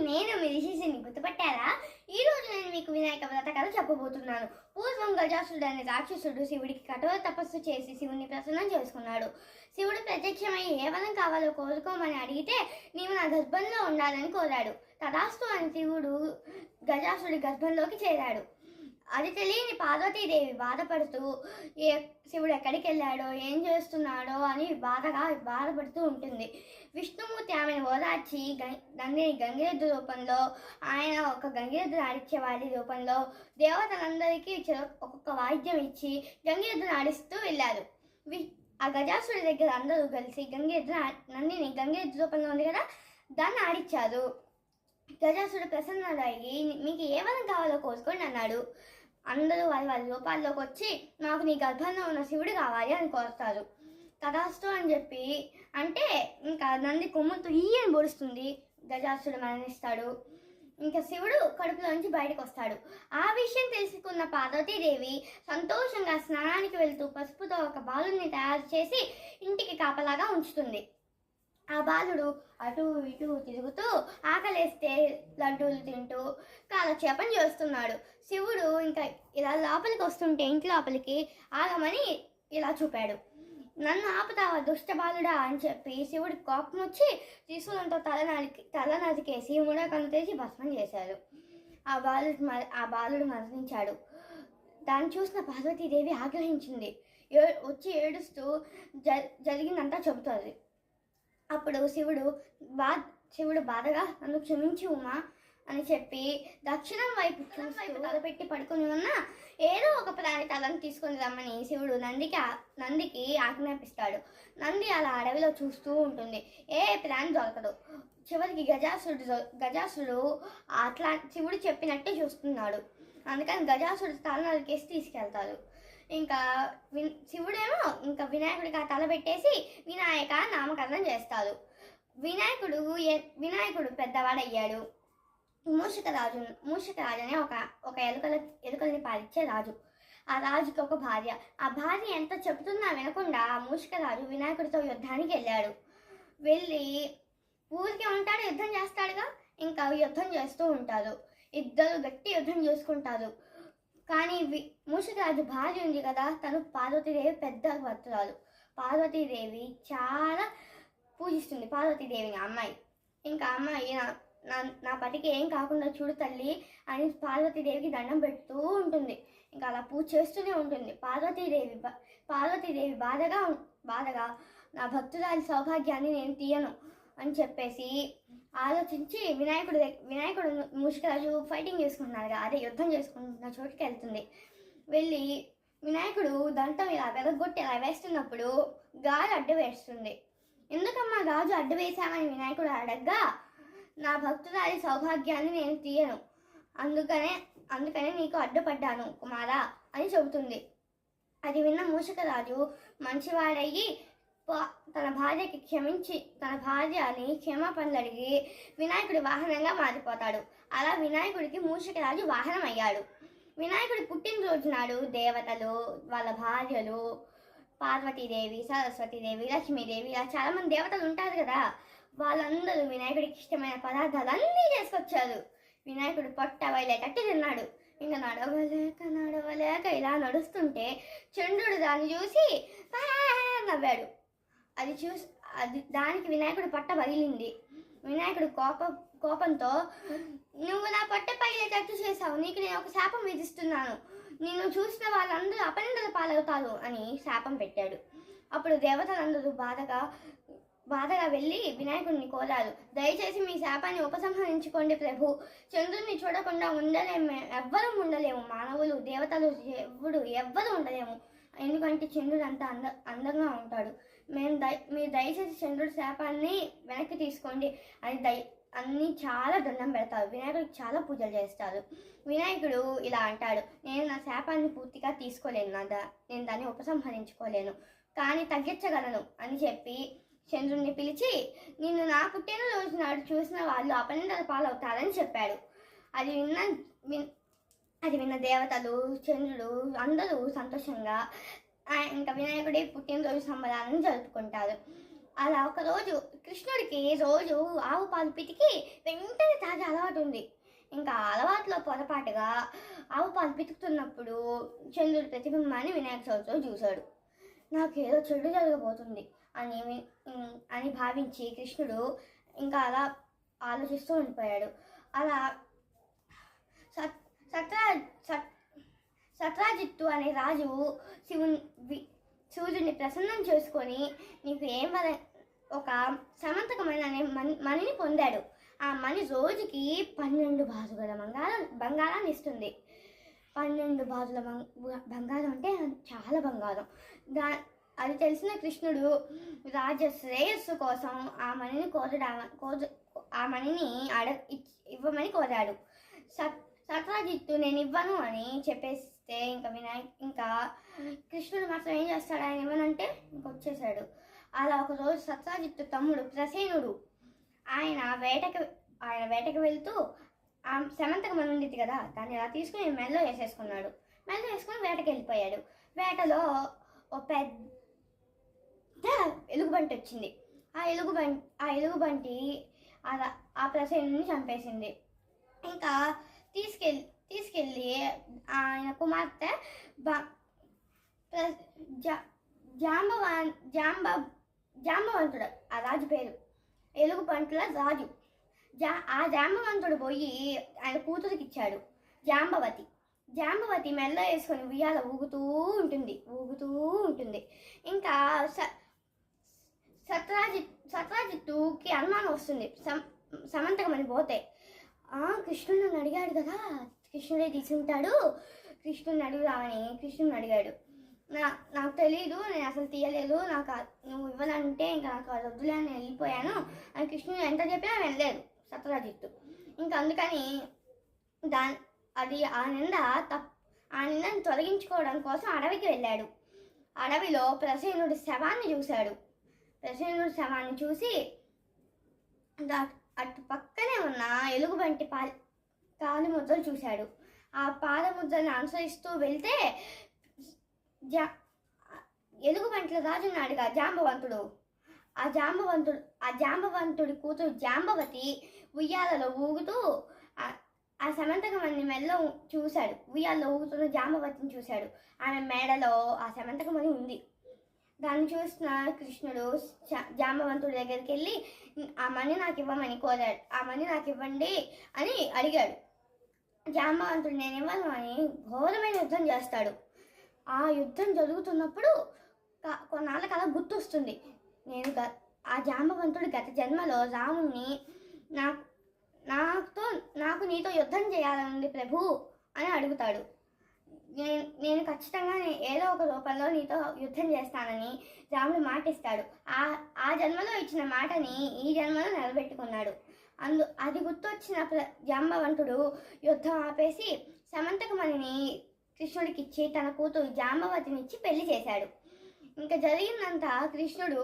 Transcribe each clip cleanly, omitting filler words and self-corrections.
నేను మీ రిషిని గుర్తుపట్టారా? ఈ రోజు నేను మీకు వినాయక వ్రత కథ చెప్పబోతున్నాను. పూర్వం గజాసురుడు అనే రాక్షసుడు శివుడికి కఠోర తపస్సు చేసి శివుని ప్రసన్నం చేసుకున్నాడు. శివుడు ప్రత్యక్షమై ఏ వరం కావాలో కోరుకోమని అడిగితే నీవు నా గర్భంలో ఉండాలని కోరాడు. తదాస్తు అని శివుడు గజాసురుడి గర్భంలోకి చేరాడు. అది తెలియని పార్వతీదేవి బాధపడుతూ శివుడు ఎక్కడికి వెళ్ళాడో ఏం చేస్తున్నాడో అని బాధపడుతూ ఉంటుంది. విష్ణుమూర్తి ఆమెను ఓదార్చి నందిని గంగిరెద్దు రూపంలో, ఆయన ఒక గంగిరెద్దును ఆడించేవాడి రూపంలో దేవతలందరికీ ఒక్కొక్క వాయిద్యం ఇచ్చి గంగిరెద్దును ఆడిస్తూ వెళ్ళారు. ఆ గజాసుడి దగ్గర అందరూ కలిసి నందిని గంగిరెద్దు రూపంలో ఉంది కదా, దాన్ని ఆడిచ్చారు. గజాసుడు ప్రసన్నుడయ్యి మీకు ఏ వరం కావాలో కోరుకోండి అన్నాడు. అందరూ వారి రూపాల్లోకి వచ్చి నాకు నీ గర్భంలో ఉన్న శివుడు కావాలి అని కోరుతారు. తదాస్తు అని చెప్పి అంటే ఇంకా నంది కొమ్ముతో ఈయని పొడుస్తుంది. గజాసుడు మరణిస్తాడు. ఇంకా శివుడు కడుపులోంచి బయటకు వస్తాడు. ఆ విషయం తెలుసుకున్న పార్వతీదేవి సంతోషంగా స్నానానికి వెళ్తూ పసుపుతో ఒక బాలుని తయారు చేసి ఇంటికి కాపలాగా ఉంచుతుంది. ఆ బాలుడు అటు ఇటు తిరుగుతూ ఆకలేస్తే లడ్డూలు తింటూ కాలక్షేపం చేస్తున్నాడు. శివుడు ఇంకా ఇలా లోపలికి వస్తుంటే ఇంటి లోపలికి ఆగమని ఇలా చూపాడు. నన్ను ఆపుతావా దుష్ట బాలుడా అని చెప్పి శివుడికి కోపం వచ్చి త్రిశూలంతో తల నరికేసి కన్ను తెరిచి భస్మం చేశాడు. ఆ బాలుడు మరణించాడు. దాన్ని చూసిన పార్వతీదేవి ఆగ్రహించింది. వచ్చి ఏడుస్తూ జరిగిందంతా చెబుతుంది. అప్పుడు శివుడు బాధగా నన్ను క్షమించి ఉమా అని చెప్పి దక్షిణం వైపు తలపెట్టి పడుకుని ఉన్న ఏదో ఒక ప్రాణి తలను తీసుకొని రమ్మని శివుడు నందికి ఆజ్ఞాపిస్తాడు. నంది అలా అడవిలో చూస్తూ ఉంటుంది. ఏ ప్రాణి దొరకదు. చివరికి గజాసుడు అట్లా శివుడు చెప్పినట్టే చూస్తున్నాడు. అందుకని గజాసుడు తల నరికేసి తీసుకెళ్తాడు. ఇంకా శివుడేమో ఇంకా వినాయకుడికి ఆ తల పెట్టేసి వినాయక నామకరణం చేస్తాడు. వినాయకుడు పెద్దవాడయ్యాడు. మూషికరాజు అనే ఒక ఎలుకల్ని పాలించే రాజు. ఆ రాజుకి ఒక భార్య. ఆ భార్య ఎంత చెబుతున్నా వినకుండా మూషికరాజు వినాయకుడితో యుద్ధానికి వెళ్ళాడు. వెళ్ళి ఊరికే ఉంటాడు, యుద్ధం చేస్తాడుగా. ఇంకా యుద్ధం చేస్తూ ఉంటారు. ఇద్దరు గట్టి యుద్ధం చేసుకుంటారు. కానీ మూషికరాజు భార్య ఉంది కదా, తను పార్వతీదేవి పెద్ద భక్తురాలు. పార్వతీదేవి చాలా పూజిస్తుంది పార్వతీదేవిని అమ్మాయి. ఇంకా అమ్మాయి నా పతికి ఏం కాకుండా చూడు తల్లి అని పార్వతీదేవికి దండం పెడుతూ ఉంటుంది. ఇంకా అలా పూజ చేస్తూనే ఉంటుంది. పార్వతీదేవి బాధగా నా భక్తురాలి సౌభాగ్యాన్ని నేను తీయను అని చెప్పేసి ఆలోచించి వినాయకుడు మూషికరాజు ఫైటింగ్ చేసుకుంటున్నారు, అదే యుద్ధం చేసుకుంటున్న చోటుకి వెళ్తుంది. వెళ్ళి వినాయకుడు దంతం ఇలా వెలగొట్టి ఇలా వేస్తున్నప్పుడు గాజు అడ్డు వేస్తుంది. ఎందుకమ్మా గాజు అడ్డు వేశామని వినాయకుడు అడగ్గా, నా భక్తురాలి సౌభాగ్యాన్ని నేను తీయను, అందుకనే నీకు అడ్డుపడ్డాను కుమారా అని చెబుతుంది. అది విన్న మూషికరాజు మంచివాడయ్యి తన భార్యని క్షమాపణలు అడిగి వినాయకుడి వాహనంగా మారిపోతాడు. అలా వినాయకుడికి మూషికరాజు వాహనం అయ్యాడు. వినాయకుడి పుట్టినరోజు నాడు దేవతలు, వాళ్ళ భార్యలు, పార్వతీదేవి, సరస్వతీదేవి, లక్ష్మీదేవి ఇలా చాలా మంది దేవతలు ఉంటారు కదా, వాళ్ళందరూ వినాయకుడికి ఇష్టమైన పదార్థాలన్నీ చేసుకొచ్చారు. వినాయకుడు పొట్ట బయలేటట్టు తిన్నాడు. ఇంకా నడవలేక ఇలా నడుస్తుంటే చంద్రుడు దాన్ని చూసి నవ్వాడు. దానికి వినాయకుడు పొట్ట పగిలింది. వినాయకుడు కోపంతో నువ్వు నా పొట్ట పగిలేటట్టు చేశావు, నీకు నేను ఒక శాపం విధిస్తున్నాను, నిన్ను చూసిన వాళ్ళందరూ అపనిందల పాలవుతారు అని శాపం పెట్టాడు. అప్పుడు దేవతలందరూ బాధగా వెళ్ళి వినాయకుడిని కోరారు. దయచేసి మీ శాపాన్ని ఉపసంహరించుకోండి ప్రభు. చంద్రుడిని చూడకుండా ఎవ్వరూ ఉండలేము, మానవులు, దేవతలు, ఎవ్వరూ ఉండలేము. ఎందుకంటే చంద్రుడు అంత అందంగా ఉంటాడు. మీరు దయచేసి చంద్రుడి శాపాన్ని వెనక్కి తీసుకోండి అన్ని చాలా దండం పెడతారు. వినాయకుడికి చాలా పూజలు చేస్తారు. వినాయకుడు ఇలా అంటాడు, నేను నా శాపాన్ని పూర్తిగా తీసుకోలేను, నేను దాన్ని ఉపసంహరించుకోలేను, కానీ తగ్గించగలను అని చెప్పి చంద్రుడిని పిలిచి నిన్ను నా పుట్టినరోజు నాడు చూసిన వాళ్ళు అపనిందల పాలవుతారని చెప్పాడు. అది విన్న దేవతలు, చంద్రుడు అందరూ సంతోషంగా ఇంకా వినాయకుడి పుట్టినరోజు సంబరాలను జరుపుకుంటారు. అలా ఒకరోజు కృష్ణుడికి రోజు ఆవు పాలు పితికి వెంటనే తాగే అలవాటు అలవాటు ఉంది. ఇంకా ఆ అలవాటులో పొరపాటుగా ఆవు పాలు పితుకుతున్నప్పుడు చంద్రుడి ప్రతిబింబాన్ని వినాయక చవితిలో చూశాడు. నాకేదో చెడు జరగబోతుంది అని అని భావించి కృష్ణుడు ఇంకా అలా ఆలోచిస్తూ ఉండిపోయాడు. అలా సత్రా సత్రాజిత్తు అనే రాజు సూర్యుడిని ప్రసన్నం చేసుకొని నీకు ఏం ఒక సమంతకమైన మణిని పొందాడు. ఆ మణి రోజుకి 12 బాజుల బంగారాన్ని ఇస్తుంది. 12 బాజుల బంగారం అంటే చాలా బంగారం. అది తెలిసిన కృష్ణుడు రాజ శ్రేయస్సు కోసం ఆ మణిని ఇవ్వమని కోరాడు. సత్రాజిత్తు నేను ఇవ్వను అని చెప్పేస్తే ఇంకా కృష్ణుడు మాత్రం ఏం చేస్తాడు, ఆయన ఇవ్వనంటే ఇంకొచ్చేసాడు. అలా ఒకరోజు సత్రాజిత్తు తమ్ముడు ప్రసేనుడు ఆయన వేటకి వెళ్తూ ఆ సమంతకం ఉండేది కదా, దాన్ని ఇలా తీసుకుని మెడలో వేసేసుకున్నాడు. మెడలో వేసుకుని వేటకి వెళ్ళిపోయాడు. వేటలో ఒక పెద్ద ఎలుగుబంటి వచ్చింది. ఆ ఎలుగుబంటి ఆ ప్రసేనుడిని చంపేసింది. ఇంకా తీసుకెళ్ళి ఆయన కుమార్తె జాంబవంతుడు ఆ రాజు పేరు, ఎలుగుబంటుల రాజు. ఆ జాంబవంతుడు పోయి ఆయన కూతురికి ఇచ్చాడు. జాంబవతి మెల్ల వేసుకొని ఉయ్యాల ఊగుతూ ఉంటుంది. ఇంకా సత్రాజిత్తుకి అనుమానం వస్తుంది, సమంతకమని పోతే కృష్ణుడు నన్ను అడిగాడు కదా, కృష్ణుడే తీసుకుంటాడు, కృష్ణుడిని అడుగుదామని కృష్ణుడిని అడిగాడు. నాకు తెలీదు, నేను అసలు తీయలేదు, నువ్వు ఇవ్వనంటే ఇంకా నాకు అది వద్దులే అని వెళ్ళిపోయాను అని కృష్ణుడు ఎంత చెప్పినా వెళ్ళలేదు సత్రాజిత్తు. ఇంకా అందుకని ఆ నిందను తొలగించుకోవడం కోసం అడవికి వెళ్ళాడు. అడవిలో ప్రసేనుడి శవాన్ని చూశాడు. ప్రసేనుడి శవాన్ని చూసి అటు పక్కనే ఉన్న ఎలుగుబంటి కాలు ముద్దలు చూశాడు. ఆ పాద ముద్దలను అనుసరిస్తూ వెళ్తే ఎలుగుబంట్ల రాజు ఉన్నాడుగా జాంబవంతుడు, ఆ జాంబవంతుడి కూతురు జాంబవతి ఉయ్యాలలో ఊగుతూ ఆ సమంతకమణి మెడలో చూశాడు. ఉయ్యాలలో ఊగుతున్న జాంబవతిని చూశాడు. ఆమె మెడలో ఆ సమంతకమణి ఉంది. దాన్ని చూసిన కృష్ణుడు జాంబవంతుడి దగ్గరికి వెళ్ళి ఆ మణి నాకు ఇవ్వమని కోరాడు. ఆ మణి నాకు ఇవ్వండి అని అడిగాడు. జాంబవంతుడు నేను ఇవ్వను అని ఘోరమైన యుద్ధం చేస్తాడు. ఆ యుద్ధం జరుగుతున్నప్పుడు కొన్నాళ్ళకి అలా గుర్తొస్తుంది, ఆ జాంబవంతుడు గత జన్మలో రాముణ్ణి నాకు నీతో యుద్ధం చేయాలనుంది ప్రభు అని అడుగుతాడు. నేను ఖచ్చితంగా ఏదో ఒక రూపంలో నీతో యుద్ధం చేస్తానని రాముడు మాటిస్తాడు. ఆ జన్మలో ఇచ్చిన మాటని ఈ జన్మలో నిలబెట్టుకున్నాడు. అది గుర్తొచ్చిన జాంబవంతుడు యుద్ధం ఆపేసి సమంతకమణిని కృష్ణుడికి ఇచ్చి తన కూతురు జాంబవతిని ఇచ్చి పెళ్లి చేశాడు. ఇంకా జరిగిందంతా కృష్ణుడు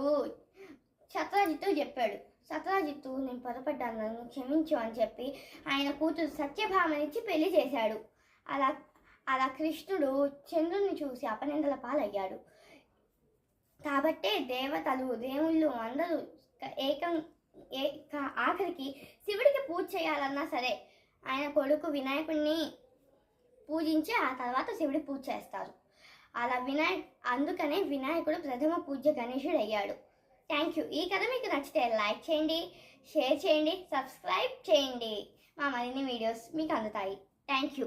సత్రాజిత్తు చెప్పాడు. సత్రాజిత్తు నేను పొరపడ్డాను, నన్ను క్షమించు అని చెప్పి ఆయన కూతురు సత్యభామనిచ్చి పెళ్లి చేశాడు. అలా కృష్ణుడు చంద్రుడిని చూసి అపనిందల పాలయ్యాడు. కాబట్టే దేవతలు దేవుళ్ళు అందరూ ఆఖరికి శివుడికి పూజ చేయాలన్నా సరే ఆయన కొడుకు వినాయకుడిని పూజించి ఆ తర్వాత శివుడి పూజ చేస్తారు. అందుకనే వినాయకుడు ప్రథమ పూజ్య గణేశుడు అయ్యాడు. Thank you. ఈ కథ మీకు నచ్చితే లైక్ చేయండి, షేర్ చేయండి, సబ్స్క్రైబ్ చేయండి. మా మరిన్ని వీడియోస్ మీకు అందుతాయి. Thank you.